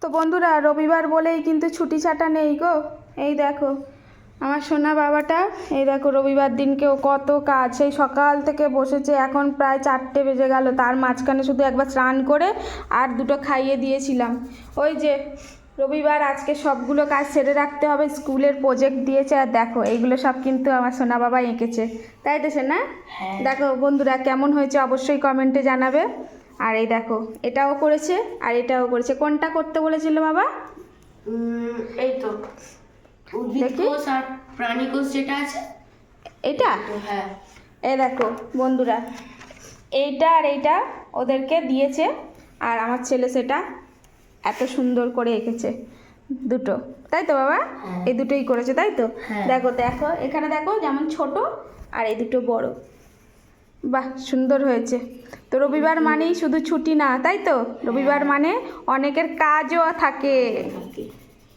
তো বন্ধুরা, রবিবার বলেই কিন্তু ছুটি ছাটা নেই গো। এই দেখো আমার সোনা বাবাটা, এই দেখো রবিবার দিনকেও কত কাজ, সেই সকাল থেকে বসেছে, এখন প্রায় 4টে বেজে গেল। তার মাঝখানে শুধু একবার স্নান করে আর দুটো খাইয়ে দিয়েছিলাম। ওই যে রবিবার আজকে সবগুলো কাজ সেরে রাখতে হবে, স্কুলের প্রজেক্ট দিয়েছে। আর দেখো এইগুলো সব কিন্তু আমার সোনা বাবা এঁকেছে, তাই তো সোনা? দেখো বন্ধুরা কেমন হয়েছে অবশ্যই কমেন্টে জানাবে। আর এই দেখো এটাও করেছে আর এটাও করেছে। কোনটা করতে বলেছিল বাবা? এই তো উদ্ভিদ দেখি। কোষ আর প্রাণী কোষ যেটা আছে এটা তো। হ্যাঁ, এই দেখো বন্ধুরা, এইটা আর এইটা ওদেরকে দিয়েছে, আর আমার ছেলে সেটা এত সুন্দর করে এঁকেছে দুটো, তাই তো বাবা? হ্যাঁ। এই দুটোই করেছে তাই তো? হ্যাঁ। দেখো দেখো এখানে দেখো, যেমন ছোট আর এই দুটো বড়। বাহ, সুন্দর হয়েছে। তো রবিবার মানেই শুধু ছুটি না, তাই তো? রবিবার মানে অনেকের কাজও থাকে।